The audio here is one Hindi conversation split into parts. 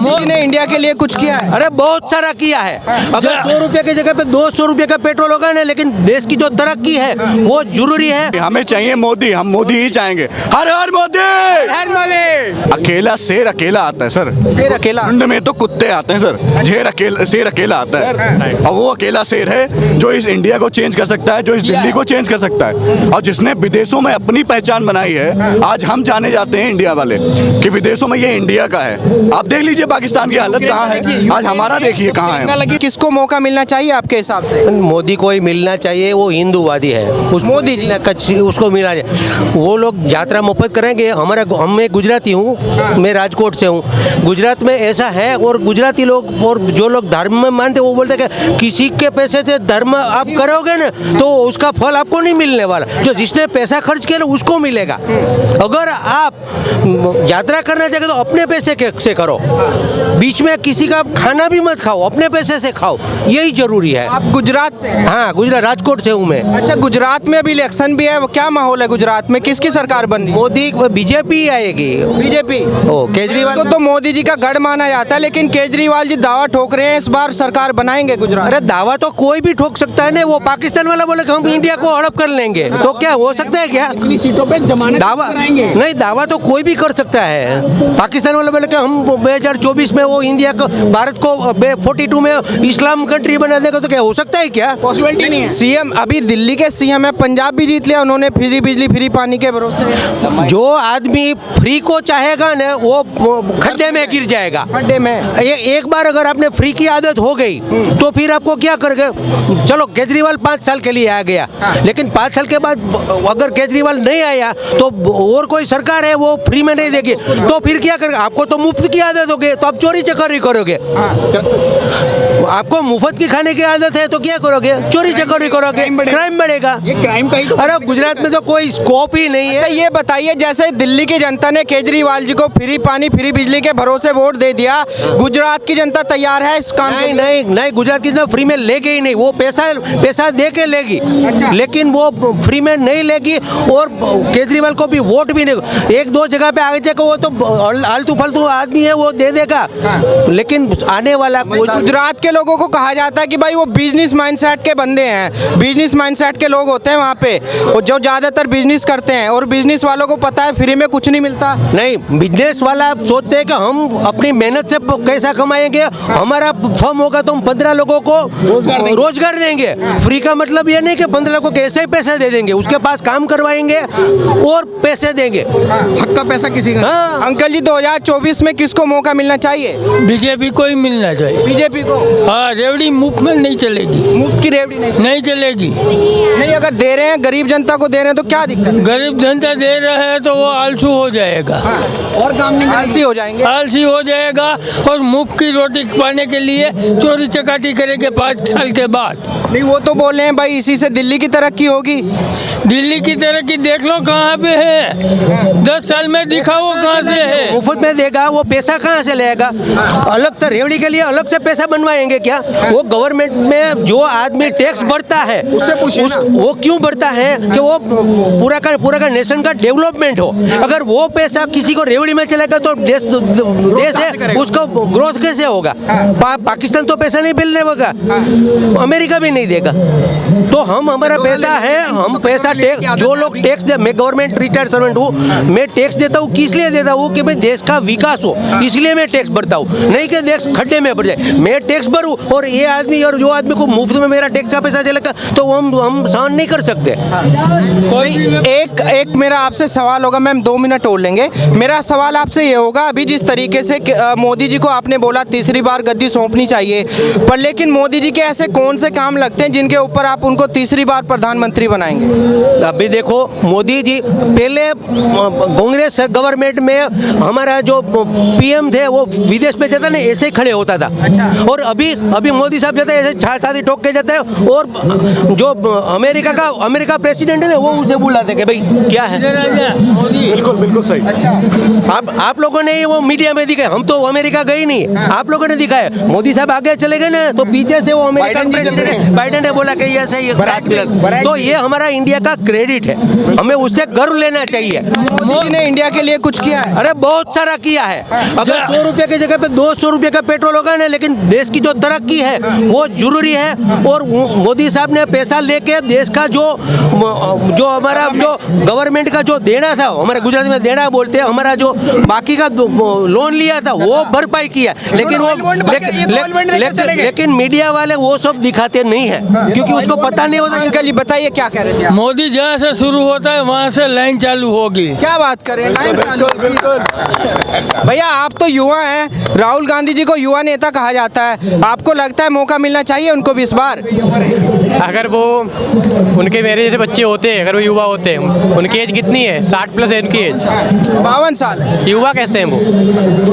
मोदी जी ने इंडिया के लिए कुछ किया है? अरे बहुत सारा किया है। अगर 100 रुपए की जगह पे 200 रुपए का पेट्रोल होगा ना, लेकिन देश की जो तरक्की है वो जरूरी है। हमें चाहिए मोदी, हम मोदी ही चाहेंगे। हर हर मोदी। हर मोदी। अकेला शेर अकेला आता है सर, शेर अकेला? झुंड में तो कुत्ते आते हैं सर, शेर अकेला आता है। और वो अकेला शेर है जो इस इंडिया को चेंज कर सकता है, जो इस दिल्ली को चेंज कर सकता है, और जिसने विदेशों में अपनी पहचान बनाई है। आज हम जाने जाते हैं इंडिया वाले कि विदेशों में ये इंडिया का है। आप देख लीजिए पाकिस्तान की हालत कहाँ है, आज हमारा देखिए कहाँ है। किसको मौका मिलना चाहिए आपके हिसाब से? मोदी को ही मिलना चाहिए, वो हिंदूवादी है। मोदी जी उसको मिला जाए। वो लोग यात्रा मुफ्त करेंगे। मैं गुजराती हूँ, मैं राजकोट से हूँ। गुजरात में ऐसा है, और गुजराती लोग और जो लोग धर्म में मानते वो बोलते हैं कि किसी के पैसे से धर्म आप करोगे ना तो उसका फल आपको नहीं मिलने वाला, जो जिसने पैसा खर्च किया ना उसको मिलेगा। अगर आप यात्रा करना चाहते तो अपने पैसे से करो, बीच में किसी का खाना भी मत खाओ, अपने पैसे से खाओ, यही जरूरी है। आप गुजरात से हैं? हाँ, गुजरात, राजकोट से हूँ मैं। अच्छा, गुजरात में अभी इलेक्शन भी है, वो क्या माहौल है गुजरात में? किसकी सरकार बन रही है? मोदी बीजेपी आएगी। बीजेपी? ओ, केजरीवाल तो मोदी जी का गढ़ माना जाता है, लेकिन केजरीवाल जी दावा ठोक रहे हैं इस बार सरकार बनाएंगे गुजरात। अरे दावा तो कोई भी ठोक सकता है ना। वो पाकिस्तान वाला बोले कि हम इंडिया को हड़प कर लेंगे, तो क्या हो सकता है क्या? इतनी सीटों पे जमानत दावा नहीं, दावा तो कोई भी कर सकता है। पाकिस्तान वाले बोले कि हम 2024 में वो इंडिया को, भारत को 42 में इस्लाम कंट्री बना देगा, तो क्या हो सकता है क्या? पॉसिबिलिटी नहीं है। सीएम अभी दिल्ली के सीएम है, पंजाब भी जीत लिया उन्होंने, फ्री बिजली फ्री पानी के भरोसे। जो आदमी फ्री को चाहेगा ना वो खड्डे में गिर जाएगा। खड्डे में? एक बार अगर आपने फ्री की आदत हो गई तो फिर आपको क्या करेंगे? चलो केजरीवाल 5 साल के लिए आ गया, लेकिन 5 साल के बाद अगर केजरीवाल नहीं आया तो और कोई सरकार है वो फ्री में नहीं देगी, तो फिर क्या करेंगे? आपको तो मुफ्त की आदत हो गई तो आप चोरी चकारी करोगे। आपको मुफ्त की खाने की आदत है तो क्या करोगे? चोरी चकारी करोगे, क्राइम बढ़ेगा। ये क्राइम का ही तो अरे गुजरात में तो कोई स्कोप ही नहीं अच्छा, है। ये बताइए, जैसे दिल्ली की जनता ने केजरीवाल जी को फ्री पानी फ्री बिजली के भरोसे वोट दे दिया, गुजरात की जनता तैयार है इस काम के लिए? नहीं, गुजरात की जनता फ्री में लेगी ही नहीं। वो पैसा दे के लेगी, लेकिन वो फ्री में नहीं लेगी, और केजरीवाल को भी वोट भी नहीं। 1-2 जगह पे आगे जाकर वो तो आलतू फालतू आदमी है, वो दे देगा, लेकिन आने वाला गुजरात के लोगों को कहा जाता है कि भाई वो बिजनेस माइंडसेट के बंदे हैं, बिजनेस माइंडसेट के लोग होते हैं वहाँ पे, वो जो ज्यादातर बिजनेस करते हैं, और बिजनेस वालों को पता है फ्री में कुछ नहीं मिलता। नहीं, बिजनेस वाला सोचते हैं कि हम अपनी मेहनत से पैसा कमाएंगे, हमारा फर्म होगा तो हम 15 लोगों को रोजगार देंगे। फ्री का मतलब ये नहीं कि 15 लोगों को ऐसे ही पैसे दे देंगे, उसके पास काम करवाएंगे और पैसे देंगे। हक का पैसा किसी का। हाँ। अंकल जी, 2024 में किसको मौका मिलना चाहिए? बीजेपी को ही मिलना चाहिए। बीजेपी को? हाँ, रेवड़ी मुफ्त में नहीं चलेगी। मुफ्त की रेवड़ी नहीं चलेगी। नहीं, अगर दे रहे हैं गरीब जनता को दे रहे हैं तो क्या दिक्कत है? गरीब जनता दे रहे हैं तो वो आलसू हो जाएगा। और काम नहीं आलसी हो जाएंगे। आलसी हो जाएगा, और मुफ्त की रोटी पाने के लिए चोरी चकाटी करेंगे 5 साल के बाद। नहीं, वो तो बोल रहे हैं भाई इसी से दिल्ली की तरक्की होगी। दिल्ली की तरक्की देख लो कहाँ पे है, 10 साल में दिखाओ कहाँ से है। मुफ्त में देगा, वो पैसा कहाँ से लेगा? अलग तो रेवड़ी के लिए अलग से पैसा बनवाएंगे क्या? वो गवर्नमेंट में जो आदमी टैक्स भरता है उससे पूछिए ना। वो क्यों भरता है? कि वो पूरा का नेशन का डेवलपमेंट हो। अगर वो पैसा किसी को रेवड़ी में चलेगा तो देश है उसको ग्रोथ कैसे होगा? पाकिस्तान तो पैसा नहीं मिलने होगा, अमेरिका भी नहीं देगा। तो हमारा पैसा है, हम पैसा जो लोग टैक्स दे, मैं गवर्नमेंट रिटायर्ड सर्वेंट हूँ, मैं टैक्स देता हूँ, किस लिए देता हूँ? कि भाई देश का विकास हो, इसलिए मैं टैक्स भरता हूँ, नहीं कि देश खड्डे में भर जाए। मैं टैक्स भरूँ और ये आदमी और जो आदमी को मुफ्त में मेरा टैक्स का पैसा चलेगा तो हम सहन नहीं कर सकते। एक मेरा आपसे सवाल होगा, मैम 2 मिनट और लेंगे। मेरा सवाल आपसे ये होगा, अभी जिस तरीके से मोदी जी को आपने बोला तीसरी बार गद्दी सौंपनी चाहिए, पर लेकिन मोदी जी के ऐसे कौन से काम लगते हैं जिनके ऊपर आप उनको तीसरी बार प्रधानमंत्री बनाएंगे? अभी देखो, मोदी जी पहले कांग्रेस गवर्नमेंट में हमारा जो पीएम थे वो विदेश में जाता नहीं, ऐसे ही खड़े होता था। और अभी मोदी साहब जाते हैं ऐसे शादी ठोक के जाते हैं, और जो अमेरिका प्रेसिडेंट है ना वो उसे बुलाते कि भाई क्या है। बिल्कुल सही। आप लोगों ने वो मीडिया में दिखाया, हम तो अमेरिका गए नहीं, आप लोगों ने दिखाया। मोदी साहब आगे चले गए ना तो पीछे से वो अमेरिकन प्रेसिडेंट बाइडेन ने बोला कि ऐसे ये तो ये हमारा इंडिया का क्रेडिट है, हमें उससे गर्व लेना चाहिए। मोदी जी ने इंडिया के लिए कुछ किया है? अरे बहुत सारा किया है। अगर 100 रुपए की जगह पे 200 रुपए का पेट्रोल होगा ना, लेकिन देश की जो तरक्की है वो जरूरी है। और मोदी साहब ने पैसा लेके देश का जो हमारा जो गवर्नमेंट का जो देना था, हमारे गुजरात में देना बोलते हैं, हमारा जो बाकी का लोन लिया था वो भरपाई किया, लेकिन लेकिन मीडिया वाले वो सब दिखाते नहीं है, क्योंकि उसको पता नहीं होता। अंकल जी बताइए क्या कह रहे थे आप? मोदी जहाँ से शुरू होता है वहाँ से लाइन चालू होगी। क्या बात करें, लाइन चालू होगी। भैया आप तो युवा हैं, राहुल गांधी जी को युवा नेता कहा जाता है, आपको लगता है मौका मिलना चाहिए उनको भी इस बार? अगर वो उनके मेरे जैसे बच्चे होते, अगर वो युवा होते, उनकी एज कितनी है? 60 प्लस है उनकी एज। 52 साल। युवा कैसे हैं वो?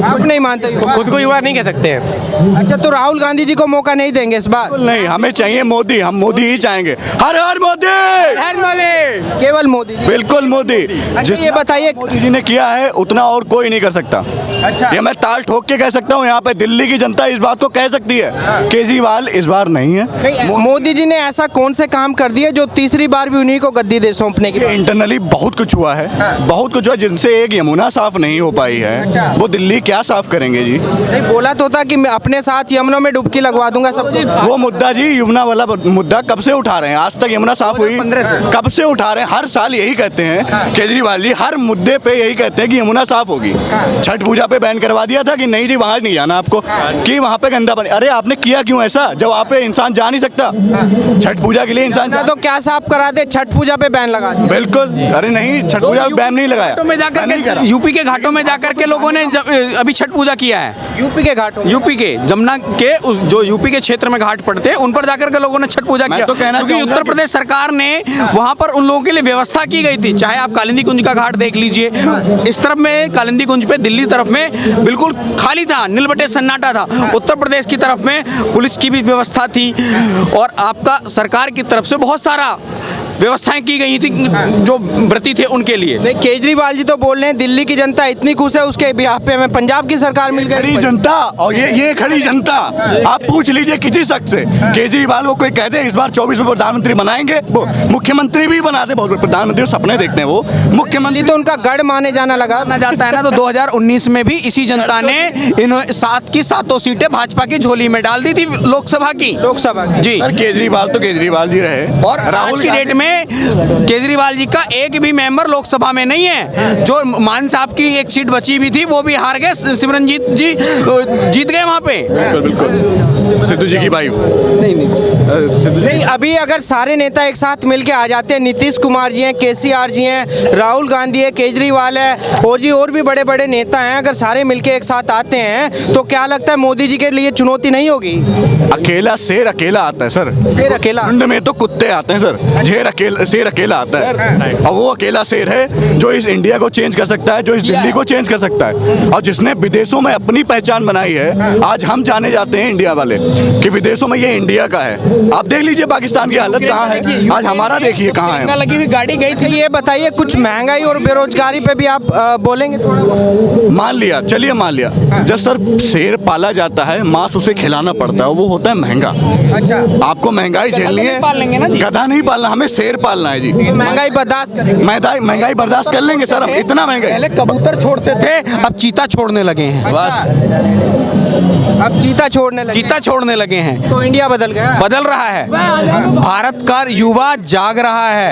आप नहीं मानते युवा? खुद को युवा नहीं कह सकते हैं। अच्छा, तो राहुल गांधी जी को मौका नहीं देंगे इस बार? नहीं, हमें चाहिए मोदी, हम मोदी ही चाहेंगे। हर हर मोदी, हर मोदी, केवल मोदी जी। बिल्कुल मोदी। अच्छा ये बताइए, मोदी जी ने किया है उतना और कोई नहीं कर सकता। अच्छा ये मैं ताल ठोक के कह सकता हूँ, यहाँ पे दिल्ली की जनता इस बात को कह सकती है। केजरीवाल इस बार नहीं है। नहीं, मोदी जी ने ऐसा कौन से काम कर दिए जो तीसरी बार भी उन्हीं को गद्दी दे सौंपने की? इंटरनली बहुत कुछ हुआ है, बहुत कुछ हुआ, जिनसे एक यमुना साफ नहीं हो पाई है। अच्छा। वो दिल्ली क्या साफ करेंगे जी? नहीं, बोला तो था कि मैं अपने साथ यमुनों में डुबकी लगवा दूंगा सबको। वो मुद्दा जी, यमुना वाला मुद्दा कब से उठा रहे हैं? आज तक यमुना साफ हुई? कब से उठा रहे हैं? हर साल यही कहते हैं केजरीवाल जी, हर मुद्दे पे यही कहते हैं कि यमुना साफ होगी। छठ पूजा पे बैन करवा दिया था कि नहीं जी वहाँ नहीं जाना आपको, कि वहाँ पे गंदा पानी। अरे आपने किया क्यों ऐसा जब वहाँ पे इंसान जा नहीं सकता? छठ पूजा के लिए इंसान ना तो क्या साफ करा दे, छठ पूजा पे बैन लगा दिया। बिल्कुल। अरे नहीं, छठ पूजा पे बैन नहीं लगाया। घाटों में जाकर नहीं करा। के, यूपी के घाटों में जाकर के लोगों ने अभी छठ पूजा किया है। यूपी के घाटों, यूपी के जमुना के जो यूपी के क्षेत्र में घाट पड़ते हैं उन पर जाकर के लोगों ने छठ पूजा मैं किया, तो कहना क्योंकि चाहूंगा उत्तर प्रदेश सरकार ने वहां पर उन लोगों के लिए व्यवस्था की गई थी। चाहे आप कालिंदी कुंज का घाट देख लीजिए, इस तरफ में कालिंदी कुंज पे, दिल्ली तरफ में बिल्कुल खाली था, नीलबटे सन्नाटा था। उत्तर प्रदेश की तरफ में पुलिस की भी व्यवस्था थी और आपका सरकार की तरफ से बहुत सारा व्यवस्थाएं की गई थी जो व्रती थे उनके लिए। नहीं, केजरीवाल जी तो बोल रहे हैं दिल्ली की जनता इतनी खुश है उसके बिहाफ पे हमें पंजाब की सरकार मिल खड़ी गई। जनता, और ये खड़ी जनता, आप पूछ लीजिए किसी शख्स से, केजरीवाल को कोई कह दे इस बार 24 में प्रधानमंत्री बनाएंगे, वो मुख्यमंत्री भी बना दे, बहुत प्रधानमंत्री सपने देखते हैं वो मुख्यमंत्री। तो उनका गढ़ माने जाना लगा जाता है ना, तो 2019 में भी इसी जनता ने इन 7 की 7 सीटें भाजपा की झोली में डाल दी थी लोकसभा की। लोकसभा की। जी, सर केजरीवाल तो केजरीवाल जी रहे, और आज की डेट में केजरीवाल जी का एक भी मेंबर लोकसभा में नहीं है। जो मान साहब की एक सीट बची भी थी वो भी हार गए, सिमरनजीत जी जीत गए वहां पे। बिल्कुल सिद्धू जी की वाइफ। नहीं, अभी अगर सारे नेता एक साथ मिलके आ जाते हैं, नीतीश कुमार जी हैं, केसीआर जी हैं, राहुल गांधी है, केजरीवाल है और भी बड़े बड़े नेता हैं, अगर सारे मिलके एक साथ आते हैं तो क्या लगता है मोदी जी के लिए चुनौती नहीं होगी? अकेला शेर अकेला आता है सर, शेर अकेला? झुंड में तो कुत्ते आते हैं सर, शेर अकेला आता है, और वो अकेला शेर है जो इस इंडिया को चेंज कर सकता है, जो इस दिल्ली को चेंज कर सकता है, और जिसने विदेशों में अपनी पहचान बनाई है। आज हम जाने जाते हैं इंडिया वाले कि विदेशों में ये इंडिया का है। आप देख लीजिए पाकिस्तान की हालत कहाँ है, आज हमारा देखिए कहाँ है। लगी हुई गाड़ी गई अच्छा ये बताइए, कुछ महंगाई और बेरोजगारी पे भी आप बोलेंगे थोड़ा बहुत? मान लिया, चलिए मान लिया, जब सर शेर पाला जाता है, मांस उसे खिलाना पड़ता है, वो होता है महंगा। अच्छा, आपको महंगाई झेलनी है, पाल लेंगे ना जी। गधा नहीं पालना, हमें शेर पालना है जी। तो महंगाई बर्दाश्त करेंगे? महंगाई बर्दाश्त कर लेंगे सर, हम इतना महंगाई। पहले कबूतर छोड़ते थे, अब चीता छोड़ने लगे हैं। अब चीता छोड़ने लगे? चीता छोड़ने लगे हैं, तो इंडिया बदल गया? बदल रहा है। भारत का युवा जाग रहा है।